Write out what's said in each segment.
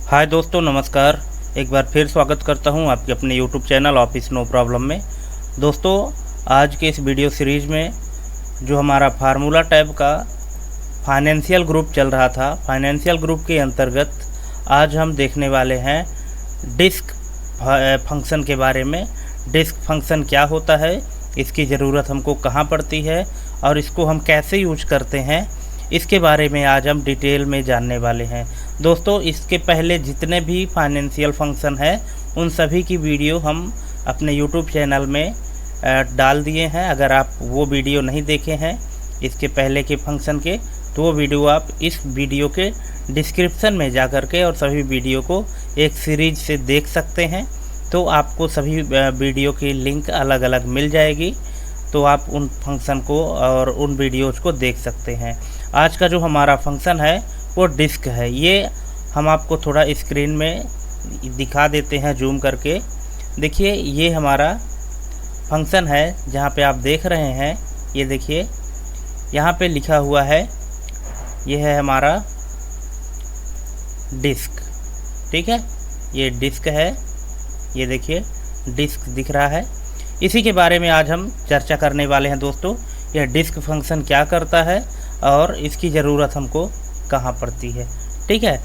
हाय दोस्तों, नमस्कार। एक बार फिर स्वागत करता हूं आपके अपने YouTube channel office no problem में। दोस्तों, आज के इस वीडियो सीरीज़ में जो हमारा फार्मूला टैब का फाइनेंशियल ग्रुप चल रहा था, फाइनेंशियल ग्रुप के अंतर्गत आज हम देखने वाले हैं डिस्क फंक्शन के बारे में। डिस्क फंक्शन क्या होता है, इसकी ज़रूरत हमको कहाँ पड़ती है और इसको हम कैसे यूज करते हैं, इसके बारे में आज हम डिटेल में जानने वाले हैं। दोस्तों, इसके पहले जितने भी फाइनेंशियल फंक्शन हैं उन सभी की वीडियो हम अपने यूट्यूब चैनल में डाल दिए हैं। अगर आप वो वीडियो नहीं देखे हैं इसके पहले के फंक्शन के, तो वो वीडियो आप इस वीडियो के डिस्क्रिप्शन में जा कर के और सभी वीडियो को एक सीरीज से देख सकते हैं। तो आपको सभी वीडियो की लिंक अलग अलग मिल जाएगी, तो आप उन फंक्शन को और उन वीडियोज़ को देख सकते हैं। आज का जो हमारा फंक्शन है वो डिस्क है। ये हम आपको थोड़ा स्क्रीन में दिखा देते हैं जूम करके। देखिए, ये हमारा फंक्शन है जहाँ पे आप देख रहे हैं। ये देखिए, यहाँ पे लिखा हुआ है, ये है हमारा डिस्क। ठीक है, ये डिस्क है। ये देखिए, डिस्क दिख रहा है। इसी के बारे में आज हम चर्चा करने वाले हैं। दोस्तों, यह डिस्क फंक्शन क्या करता है और इसकी ज़रूरत हमको कहाँ पड़ती है। ठीक है,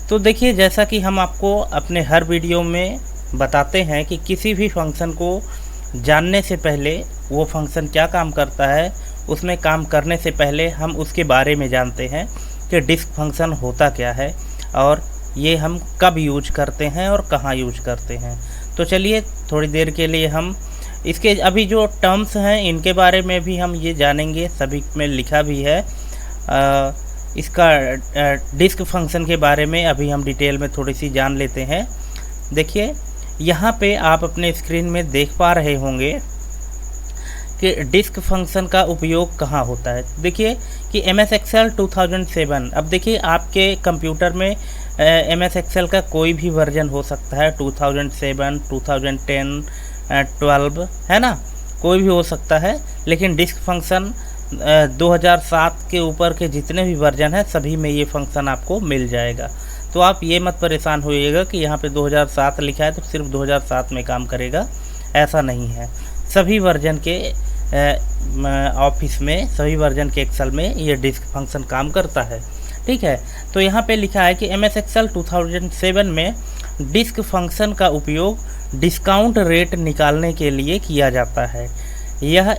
तो देखिए, जैसा कि हम आपको अपने हर वीडियो में बताते हैं कि किसी भी फंक्शन को जानने से पहले वो फंक्शन क्या काम करता है, उसमें काम करने से पहले हम उसके बारे में जानते हैं कि डिस्क फंक्शन होता क्या है और ये हम कब यूज करते हैं और कहाँ यूज करते हैं। तो चलिए, थोड़ी देर के लिए हम इसके अभी जो टर्म्स हैं इनके बारे में भी हम ये जानेंगे। सभी में लिखा भी है। इसका डिस्क फंक्शन के बारे में अभी हम डिटेल में थोड़ी सी जान लेते हैं। देखिए, यहाँ पे आप अपने स्क्रीन में देख पा रहे होंगे कि डिस्क फंक्शन का उपयोग कहाँ होता है। देखिए कि MS Excel 2007, अब देखिए आपके कंप्यूटर में MS Excel का कोई भी वर्जन हो सकता है, 2007, 2010, 12, है ना, कोई भी हो सकता है। लेकिन डिस्क फंक्शन 2007 के ऊपर के जितने भी वर्जन हैं सभी में ये फंक्शन आपको मिल जाएगा। तो आप ये मत परेशान होइएगा कि यहाँ पे 2007 लिखा है तो सिर्फ 2007 में काम करेगा, ऐसा नहीं है। सभी वर्जन के ऑफिस में, सभी वर्जन के एक्सेल में ये डिस्क फंक्शन काम करता है। ठीक है, तो यहाँ पे लिखा है कि MS Excel 2007 में डिस्क फंक्शन का उपयोग डिस्काउंट रेट निकालने के लिए किया जाता है। यह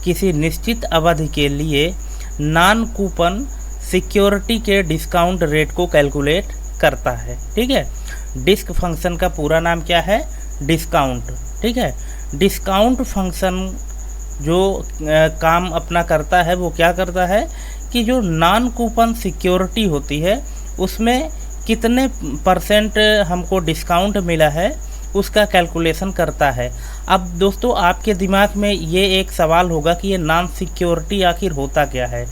किसी निश्चित अवधि के लिए नॉन कूपन सिक्योरिटी के डिस्काउंट रेट को कैलकुलेट करता है। ठीक है, डिस्क फंक्शन का पूरा नाम क्या है? डिस्काउंट। ठीक है, डिस्काउंट फंक्शन जो काम अपना करता है वो क्या करता है कि जो नॉन कूपन सिक्योरिटी होती है उसमें कितने % हमको डिस्काउंट मिला है उसका कैलकुलेशन करता है। अब दोस्तों, आपके दिमाग में ये एक सवाल होगा कि ये नॉन सिक्योरिटी आखिर होता क्या है,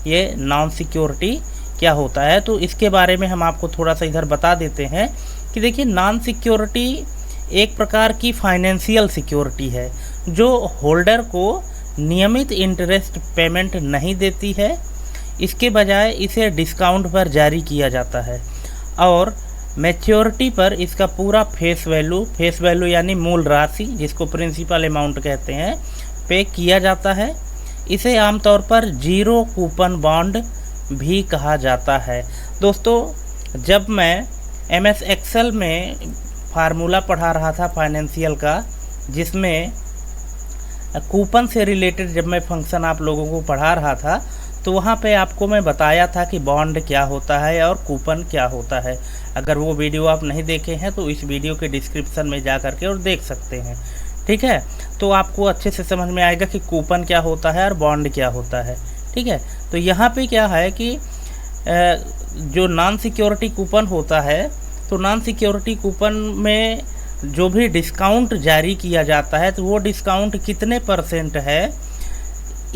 ये नॉन सिक्योरिटी क्या होता है। तो इसके बारे में हम आपको थोड़ा सा इधर बता देते हैं कि देखिए, नॉन सिक्योरिटी एक प्रकार की फाइनेंशियल सिक्योरिटी है जो होल्डर को नियमित इंटरेस्ट पेमेंट नहीं देती है। इसके बजाय इसे डिस्काउंट पर जारी किया जाता है और मैच्योरिटी पर इसका पूरा फेस वैल्यू यानी मूल राशि, जिसको प्रिंसिपल अमाउंट कहते हैं, पे किया जाता है। इसे आमतौर पर जीरो कूपन बॉन्ड भी कहा जाता है। दोस्तों, जब मैं MS Excel में फार्मूला पढ़ा रहा था फाइनेंशियल का, जिसमें कूपन से रिलेटेड जब मैं फंक्शन आप लोगों को पढ़ा रहा था, तो वहाँ पे आपको मैं बताया था कि बॉन्ड क्या होता है और कूपन क्या होता है। अगर वो वीडियो आप नहीं देखे हैं तो इस वीडियो के डिस्क्रिप्शन में जा करके और देख सकते हैं। ठीक है, तो आपको अच्छे से समझ में आएगा कि कूपन क्या होता है और बॉन्ड क्या होता है। ठीक है, तो यहाँ पे क्या है कि जो नॉन सिक्योरिटी कूपन होता है, तो नॉन सिक्योरिटी कूपन में जो भी डिस्काउंट जारी किया जाता है तो वो डिस्काउंट कितने % है,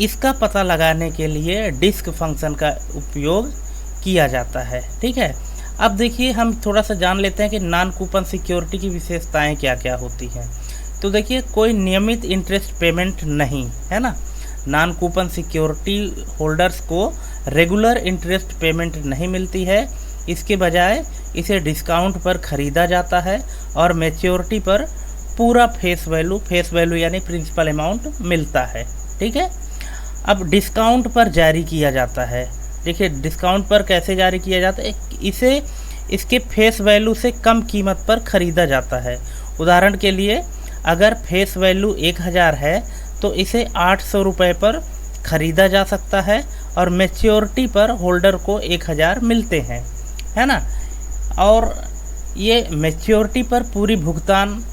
इसका पता लगाने के लिए डिस्क फंक्शन का उपयोग किया जाता है। ठीक है, अब देखिए, हम थोड़ा सा जान लेते हैं कि नॉन कूपन सिक्योरिटी की विशेषताएं क्या क्या होती हैं। तो देखिए, कोई नियमित इंटरेस्ट पेमेंट नहीं है ना, नॉन कूपन सिक्योरिटी होल्डर्स को रेगुलर इंटरेस्ट पेमेंट नहीं मिलती है। इसके बजाय इसे डिस्काउंट पर ख़रीदा जाता है और मैच्योरिटी पर पूरा फेस वैल्यू यानी प्रिंसिपल अमाउंट मिलता है। ठीक है, अब डिस्काउंट पर जारी किया जाता है। देखिए डिस्काउंट पर कैसे जारी किया जाता है, इसे इसके फेस वैल्यू से कम कीमत पर ख़रीदा जाता है। उदाहरण के लिए अगर फेस वैल्यू 1000 है तो इसे 800 रुपये पर ख़रीदा जा सकता है और मैच्योरिटी पर होल्डर को 1000 मिलते हैं, है ना। और ये मैच्योरिटी पर पूरी भुगतान,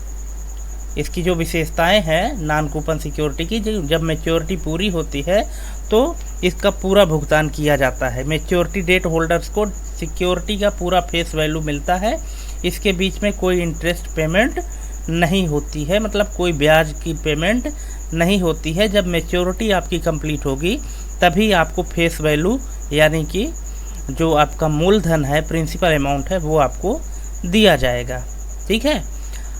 इसकी जो विशेषताएं हैं नॉन कूपन सिक्योरिटी की, जब मैच्योरिटी पूरी होती है तो इसका पूरा भुगतान किया जाता है। मैच्योरिटी डेट होल्डर्स को सिक्योरिटी का पूरा फेस वैल्यू मिलता है। इसके बीच में कोई इंटरेस्ट पेमेंट नहीं होती है, मतलब कोई ब्याज की पेमेंट नहीं होती है। जब मैच्योरिटी आपकी कंप्लीट होगी तभी आपको फेस वैल्यू यानी कि जो आपका मूलधन है, प्रिंसिपल अमाउंट है, वो आपको दिया जाएगा। ठीक है,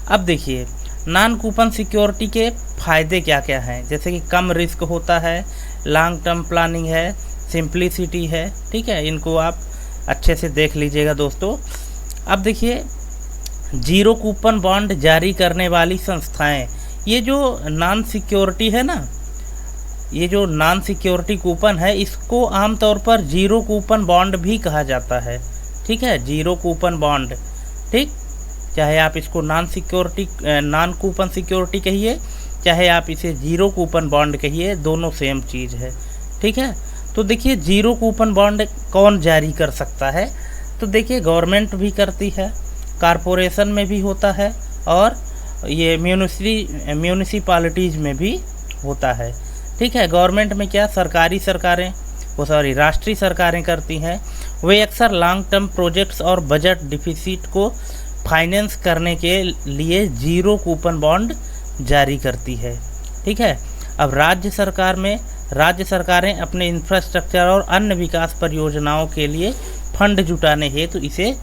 अब देखिए नॉन कूपन सिक्योरिटी के फ़ायदे क्या क्या हैं, जैसे कि कम रिस्क होता है, लॉन्ग टर्म प्लानिंग है, सिंप्लिसिटी है। ठीक है, इनको आप अच्छे से देख लीजिएगा दोस्तों। अब देखिए जीरो कूपन बॉन्ड जारी करने वाली संस्थाएं, ये जो नॉन सिक्योरिटी है ना, ये जो नॉन सिक्योरिटी कूपन है, इसको आमतौर पर जीरो कूपन बॉन्ड भी कहा जाता है। ठीक है, जीरो कूपन बॉन्ड, ठीक, चाहे आप इसको नॉन कूपन सिक्योरिटी कहिए, चाहे आप इसे जीरो कूपन बॉन्ड कहिए, दोनों सेम चीज़ है। ठीक है, तो देखिए जीरो कूपन बॉन्ड कौन जारी कर सकता है, तो देखिए गवर्नमेंट भी करती है, कारपोरेशन में भी होता है और ये म्यूनिसिपैलिटीज़ में भी होता है। ठीक है, गवर्नमेंट में क्या राष्ट्रीय सरकारें करती हैं। वे अक्सर लॉन्ग टर्म प्रोजेक्ट्स और बजट डिफिसिट को फाइनेंस करने के लिए जीरो कूपन बॉन्ड जारी करती है। ठीक है, अब राज्य सरकारें अपने इंफ्रास्ट्रक्चर और अन्य विकास परियोजनाओं के लिए फंड जुटाने हेतु इसे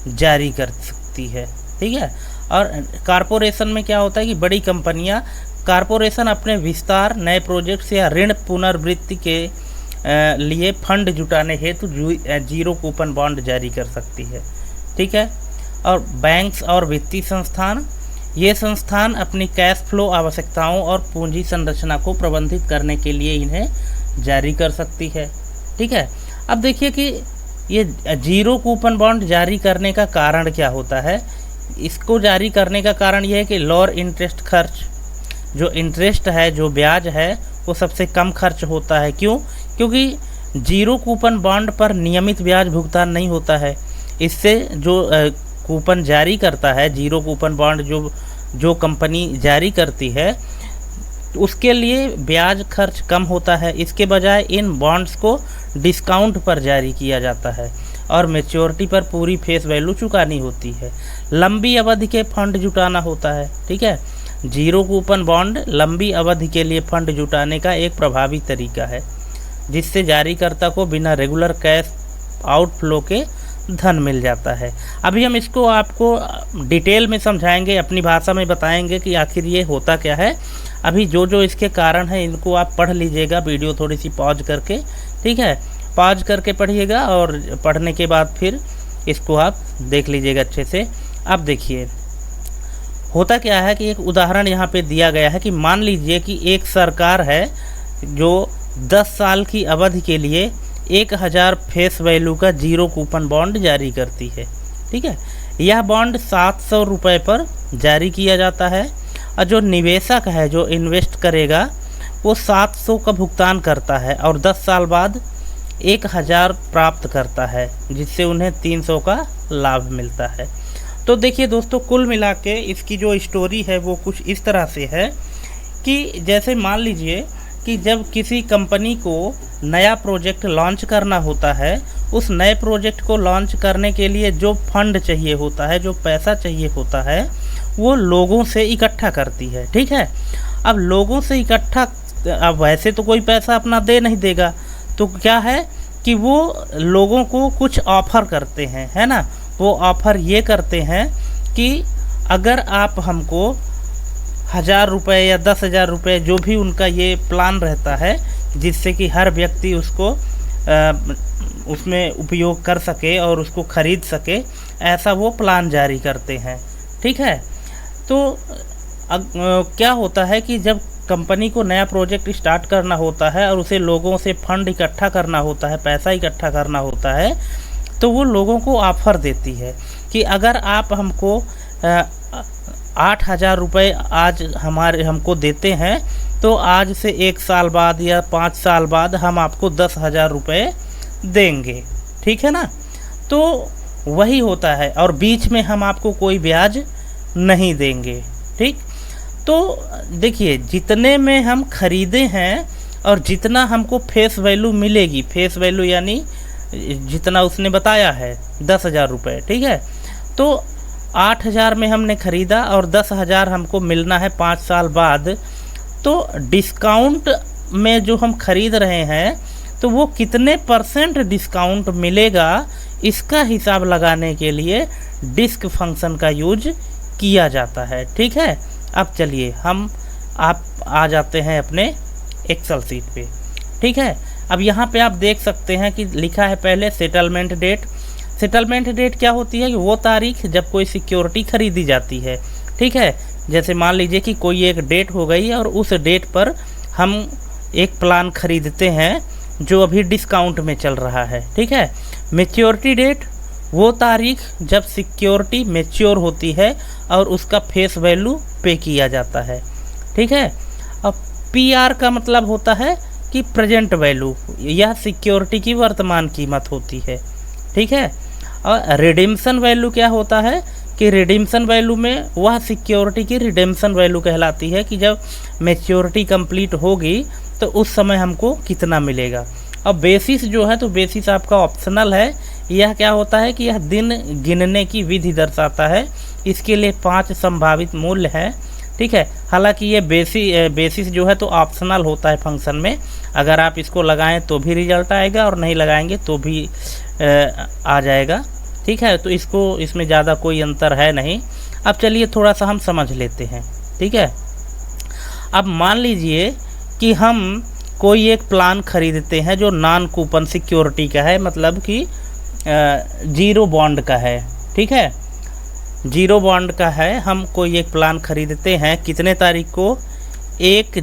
जारी कर सकती है। ठीक है, और कारपोरेशन में क्या होता है कि बड़ी कंपनियां, कारपोरेशन अपने विस्तार, नए प्रोजेक्ट्स या ऋण पुनर्वृत्ति के लिए फंड जुटाने हेतु जीरो कूपन बॉन्ड जारी कर सकती है। ठीक है, और बैंक्स और वित्तीय संस्थान, ये संस्थान अपनी कैश फ्लो आवश्यकताओं और पूंजी संरचना को प्रबंधित करने के लिए इन्हें जारी कर सकती है। ठीक है, अब देखिए कि ये जीरो कूपन बॉन्ड जारी करने का कारण क्या होता है। इसको जारी करने का कारण यह है कि लोअर इंटरेस्ट खर्च, जो इंटरेस्ट है, जो ब्याज है, वो सबसे कम खर्च होता है। क्यों? क्योंकि जीरो कूपन बॉन्ड पर नियमित ब्याज भुगतान नहीं होता है। इससे जो कूपन जारी करता है, जीरो कूपन बॉन्ड जो कंपनी जारी करती है, उसके लिए ब्याज खर्च कम होता है। इसके बजाय इन बॉन्ड्स को डिस्काउंट पर जारी किया जाता है और मैच्योरिटी पर पूरी फेस वैल्यू चुकानी होती है। लंबी अवधि के फंड जुटाना होता है। ठीक है, जीरो कूपन बॉन्ड लंबी अवधि के लिए फंड जुटाने का एक प्रभावी तरीका है, जिससे जारीकर्ता को बिना रेगुलर कैश आउटफ्लो के धन मिल जाता है। अभी हम इसको आपको डिटेल में समझाएंगे, अपनी भाषा में बताएंगे कि आखिर ये होता क्या है। अभी जो इसके कारण हैं इनको आप पढ़ लीजिएगा, वीडियो थोड़ी सी पॉज करके। ठीक है, पॉज करके पढ़िएगा और पढ़ने के बाद फिर इसको आप देख लीजिएगा अच्छे से। अब देखिए होता क्या है कि एक उदाहरण यहाँ पे दिया गया है कि मान लीजिए कि एक सरकार है जो 10 साल की अवधि के लिए 1000 फेस वैल्यू का जीरो कूपन बॉन्ड जारी करती है। ठीक है, यह बॉन्ड 700 रुपये पर जारी किया जाता है और जो निवेशक है, जो इन्वेस्ट करेगा, वो 700 का भुगतान करता है और 10 साल बाद 1000 प्राप्त करता है, जिससे उन्हें 300 का लाभ मिलता है। तो देखिए दोस्तों, कुल मिला के इसकी जो स्टोरी है वो कुछ इस तरह से है कि जैसे मान लीजिए कि जब किसी कंपनी को नया प्रोजेक्ट लॉन्च करना होता है, उस नए प्रोजेक्ट को लॉन्च करने के लिए जो फंड चाहिए होता है, जो पैसा चाहिए होता है, वो लोगों से इकट्ठा करती है। ठीक है, अब लोगों से इकट्ठा, अब वैसे तो कोई पैसा अपना दे नहीं देगा, तो क्या है कि वो लोगों को कुछ ऑफ़र करते हैं, है ना। वो ऑफ़र ये करते हैं कि अगर आप हमको 1000 रुपये या 10,000 रुपये, जो भी उनका ये प्लान रहता है, जिससे कि हर व्यक्ति उसको उसमें उपयोग कर सके और उसको ख़रीद सके, ऐसा वो प्लान जारी करते हैं। ठीक है। तो क्या होता है कि जब कंपनी को नया प्रोजेक्ट स्टार्ट करना होता है और उसे लोगों से फंड इकट्ठा करना होता है, पैसा इकट्ठा करना होता है, तो वो लोगों को ऑफ़र देती है कि अगर आप हमको 8,000 रुपये आज हमको देते हैं तो आज से 1 साल बाद या 5 साल बाद हम आपको 10,000 रुपये देंगे। ठीक है ना। तो वही होता है, और बीच में हम आपको कोई ब्याज नहीं देंगे। ठीक। तो देखिए, जितने में हम खरीदे हैं और जितना हमको फेस वैल्यू मिलेगी, फेस वैल्यू यानी जितना उसने बताया है 10,000 रुपये। ठीक है। तो 8,000 में हमने ख़रीदा और 10,000 हमको मिलना है 5 साल बाद। तो डिस्काउंट में जो हम ख़रीद रहे हैं तो वो कितने % डिस्काउंट मिलेगा, इसका हिसाब लगाने के लिए डिस्क फंक्शन का यूज किया जाता है। ठीक है। अब चलिए आप आ जाते हैं अपने एक्सेल सीट पे। ठीक है। अब यहाँ पे आप देख सकते हैं कि लिखा है पहले सेटलमेंट डेट। सेटलमेंट डेट क्या होती है कि वो तारीख जब कोई सिक्योरिटी खरीदी जाती है। ठीक है। जैसे मान लीजिए कि कोई एक डेट हो गई और उस डेट पर हम एक प्लान खरीदते हैं जो अभी डिस्काउंट में चल रहा है। ठीक है। मैच्योरिटी डेट वो तारीख जब सिक्योरिटी मैच्योर होती है और उसका फेस वैल्यू पे किया जाता है। ठीक है। अब PR का मतलब होता है कि प्रेजेंट वैल्यू, यह सिक्योरिटी की वर्तमान कीमत होती है। ठीक है। और रिडीम्शन वैल्यू क्या होता है कि रिडीम्शन वैल्यू में वह सिक्योरिटी की रिडीम्शन वैल्यू कहलाती है कि जब मैच्योरिटी कंप्लीट होगी तो उस समय हमको कितना मिलेगा। अब बेसिस जो है, तो बेसिस आपका ऑप्शनल है। यह क्या होता है कि यह दिन गिनने की विधि दर्शाता है। इसके लिए 5 संभावित मूल्य हैं। ठीक है। हालांकि ये बेसिस जो है तो ऑप्शनल होता है फंक्शन में। अगर आप इसको लगाएं तो भी रिजल्ट आएगा और नहीं लगाएंगे तो भी आ जाएगा। ठीक है। तो इसमें ज़्यादा कोई अंतर है नहीं। अब चलिए थोड़ा सा हम समझ लेते हैं। ठीक है। अब मान लीजिए कि हम कोई एक प्लान खरीदते हैं जो नॉन कूपन सिक्योरिटी का है, मतलब कि जीरो बॉन्ड का है। ठीक है। जीरो बॉन्ड का है। हम कोई एक प्लान खरीदते हैं कितने तारीख को, 1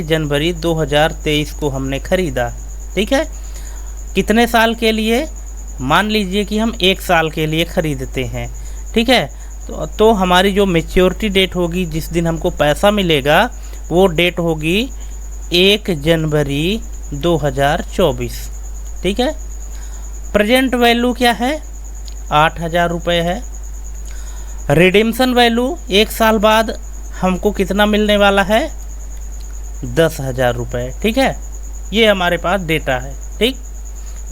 जनवरी 2023 को हमने ख़रीदा। ठीक है। कितने साल के लिए, मान लीजिए कि हम 1 साल के लिए ख़रीदते हैं। ठीक है। तो हमारी जो मैच्योरिटी डेट होगी, जिस दिन हमको पैसा मिलेगा, वो डेट होगी 1 जनवरी 2024। ठीक है। प्रेजेंट वैल्यू क्या है, 8,000 रुपये है। रिडीम्शन वैल्यू 1 साल बाद हमको कितना मिलने वाला है, 10,000 रुपये। ठीक है। ये हमारे पास डेटा है। ठीक।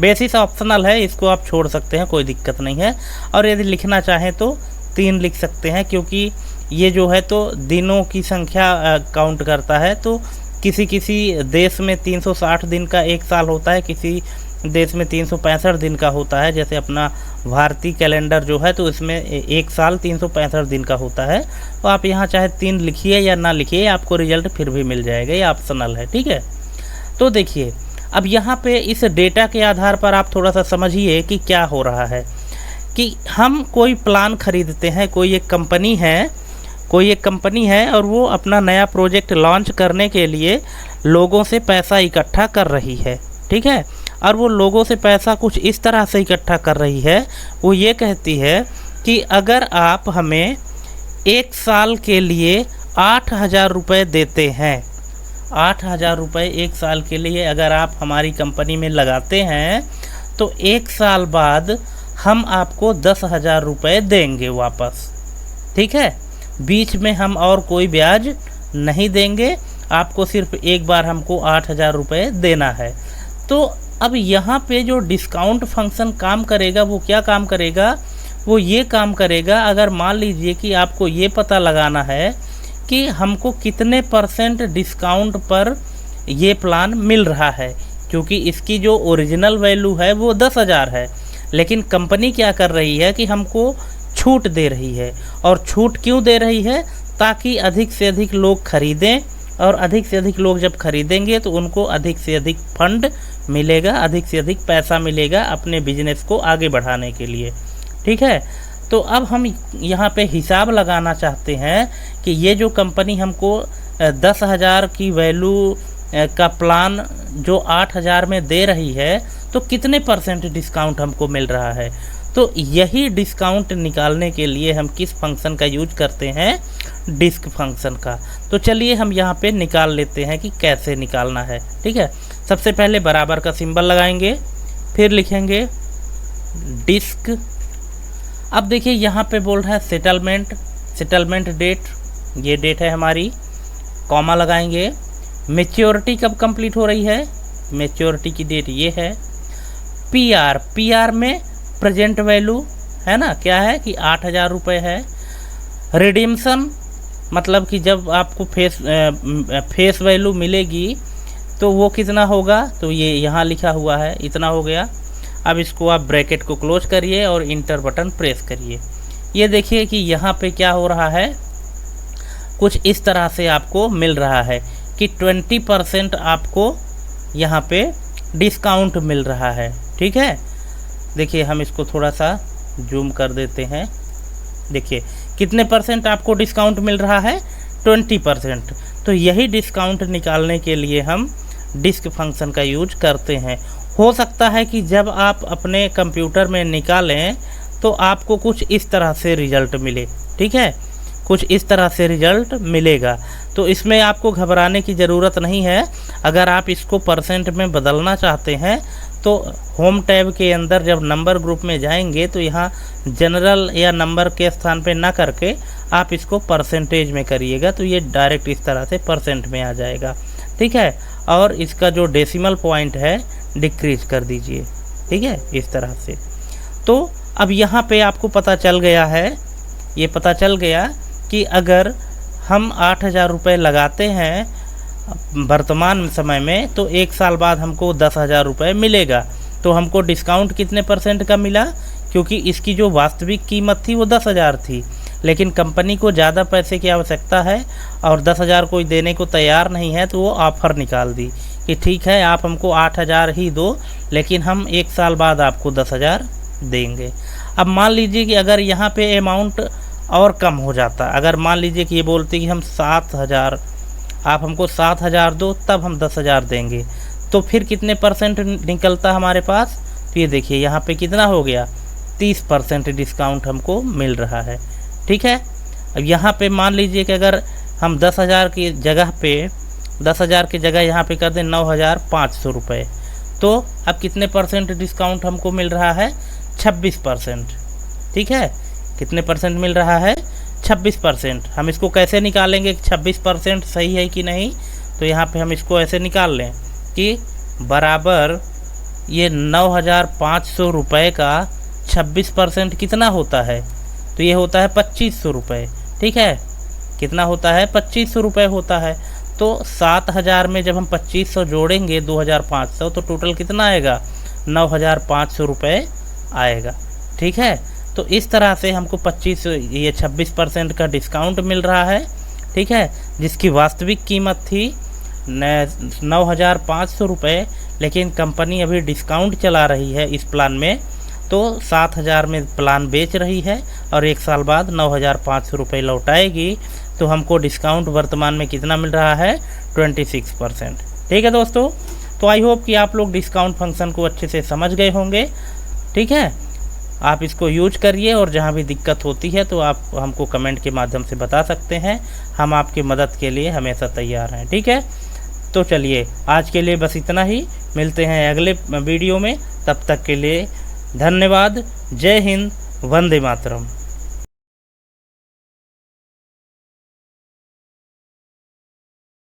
बेसिस ऑप्शनल है, इसको आप छोड़ सकते हैं, कोई दिक्कत नहीं है। और यदि लिखना चाहें तो 3 लिख सकते हैं, क्योंकि ये जो है तो दिनों की संख्या काउंट करता है। तो किसी देश में 360 दिन का 1 साल होता है, किसी देश में 365 दिन का होता है। जैसे अपना भारतीय कैलेंडर जो है तो इसमें 1 साल 365 दिन का होता है। तो आप यहाँ चाहे 3 लिखिए या ना लिखिए, आपको रिजल्ट फिर भी मिल जाएगा। ये ऑप्शनल है। ठीक है। तो देखिए, अब यहाँ पे इस डेटा के आधार पर आप थोड़ा सा समझिए कि क्या हो रहा है कि हम कोई प्लान खरीदते हैं। कोई एक कंपनी है और वो अपना नया प्रोजेक्ट लॉन्च करने के लिए लोगों से पैसा इकट्ठा कर रही है। ठीक है। और वो लोगों से पैसा कुछ इस तरह से इकट्ठा कर रही है, वो ये कहती है कि अगर आप हमें 1 साल के लिए 8,000 रुपये देते हैं, 8,000 रुपये 1 साल के लिए अगर आप हमारी कंपनी में लगाते हैं, तो 1 साल बाद हम आपको 10,000 रुपये देंगे वापस। ठीक है। बीच में हम और कोई ब्याज नहीं देंगे, आपको सिर्फ एक बार हमको 8,000 रुपये देना है। तो अब यहाँ पे जो डिस्काउंट फंक्शन काम करेगा वो क्या काम करेगा, वो ये काम करेगा, अगर मान लीजिए कि आपको ये पता लगाना है कि हमको कितने % डिस्काउंट पर ये प्लान मिल रहा है, क्योंकि इसकी जो ओरिजिनल वैल्यू है वो 10,000 है, लेकिन कंपनी क्या कर रही है कि हमको छूट दे रही है। और छूट क्यों दे रही है, ताकि अधिक से अधिक लोग खरीदें और अधिक से अधिक लोग जब खरीदेंगे तो उनको अधिक से अधिक फंड मिलेगा, अधिक से अधिक पैसा मिलेगा अपने बिजनेस को आगे बढ़ाने के लिए। ठीक है, तो अब हम यहाँ पे हिसाब लगाना चाहते हैं कि ये जो कंपनी हमको 10,000 की वैल्यू का प्लान जो 8,000 में दे रही है तो कितने परसेंट डिस्काउंट हमको मिल रहा है। तो यही डिस्काउंट निकालने के लिए हम किस फंक्शन का यूज करते हैं, डिस्क फंक्शन का। तो चलिए हम यहाँ पे निकाल लेते हैं कि कैसे निकालना है। ठीक है, सबसे पहले बराबर का सिंबल लगाएंगे, फिर लिखेंगे डिस्क। अब देखिए यहाँ पे बोल रहा है सेटलमेंट डेट, ये डेट है हमारी, कॉमा लगाएंगे। मैच्योरिटी कब कंप्लीट हो रही है, मैच्योरिटी की डेट ये है। पीआर में प्रेजेंट वैल्यू है ना, क्या है कि 8,000 रुपये है। रिडीम्सन मतलब कि जब आपको फेस वैल्यू मिलेगी तो वो कितना होगा, तो ये यहाँ लिखा हुआ है, इतना हो गया। अब इसको आप ब्रैकेट को क्लोज करिए और इंटर बटन प्रेस करिए। ये देखिए कि यहाँ पे क्या हो रहा है, कुछ इस तरह से आपको मिल रहा है कि 20% आपको यहाँ पे डिस्काउंट मिल रहा है। ठीक है, देखिए हम इसको थोड़ा सा जूम कर देते हैं। देखिए कितने परसेंट आपको डिस्काउंट मिल रहा है, 20%। तो यही डिस्काउंट निकालने के लिए हम डिस्क फंक्शन का यूज करते हैं। हो सकता है कि जब आप अपने कंप्यूटर में निकालें तो आपको कुछ इस तरह से रिजल्ट मिले। ठीक है, कुछ इस तरह से रिजल्ट मिलेगा, तो इसमें आपको घबराने की ज़रूरत नहीं है। अगर आप इसको परसेंट में बदलना चाहते हैं तो होम टैब के अंदर जब नंबर ग्रुप में जाएंगे तो यहाँ जनरल या नंबर के स्थान पे ना करके आप इसको परसेंटेज में करिएगा, तो ये डायरेक्ट इस तरह से परसेंट में आ जाएगा। ठीक है, और इसका जो डेसिमल पॉइंट है डिक्रीज कर दीजिए। ठीक है, इस तरह से। तो अब यहाँ पे आपको पता चल गया है, ये पता चल गया कि अगर हम 8,000 रुपये लगाते हैं वर्तमान समय में तो 1 साल बाद हमको 10,000 रुपये मिलेगा। तो हमको डिस्काउंट कितने परसेंट का मिला, क्योंकि इसकी जो वास्तविक कीमत थी वो 10,000 थी, लेकिन कंपनी को ज़्यादा पैसे की आवश्यकता है और 10,000 कोई देने को तैयार नहीं है, तो वो ऑफ़र निकाल दी कि ठीक है आप हमको 8,000 ही दो, लेकिन हम 1 साल बाद आपको 10,000 देंगे। अब मान लीजिए कि अगर यहाँ पे अमाउंट और कम हो जाता, अगर मान लीजिए कि ये बोलते कि हम 7,000, आप हमको 7,000 दो तब हम 10,000 देंगे, तो फिर कितने परसेंट निकलता हमारे पास। तो ये देखिए यहाँ पे कितना हो गया, 30% डिस्काउंट हमको मिल रहा है। ठीक है, अब यहाँ पे मान लीजिए कि अगर हम 10,000 की जगह पे 10,000 की जगह यहाँ पे कर दें 9,500 रुपये, तो अब कितने परसेंट डिस्काउंट हमको मिल रहा है, 26%। ठीक है, कितने परसेंट मिल रहा है, 26%। हम इसको कैसे निकालेंगे 26% सही है कि नहीं, तो यहाँ पे हम इसको ऐसे निकाल लें कि बराबर ये 9,500 रुपये का 26% कितना होता है, तो ये होता है 2,500 रुपये। ठीक है, कितना होता है, 2,500 रुपये होता है। तो 7,000 में जब हम 2,500 जोड़ेंगे 2,500, तो टोटल कितना आएगा, 9,500 रुपये आएगा। ठीक है, तो इस तरह से हमको 26% का डिस्काउंट मिल रहा है। ठीक है, जिसकी वास्तविक कीमत थी 9,500 रुपये, लेकिन कंपनी अभी डिस्काउंट चला रही है इस प्लान में, तो 7,000 में प्लान बेच रही है और 1 साल बाद 9,500 रुपये लौटाएगी। तो हमको डिस्काउंट वर्तमान में कितना मिल रहा है, 26%। ठीक है दोस्तों, तो आई होप कि आप लोग डिस्काउंट फंक्शन को अच्छे से समझ गए होंगे। ठीक है, आप इसको यूज करिए और जहाँ भी दिक्कत होती है तो आप हमको कमेंट के माध्यम से बता सकते हैं, हम आपकी मदद के लिए हमेशा तैयार हैं। ठीक है, तो चलिए आज के लिए बस इतना ही, मिलते हैं अगले वीडियो में, तब तक के लिए धन्यवाद। जय हिंद, वंदे मातरम।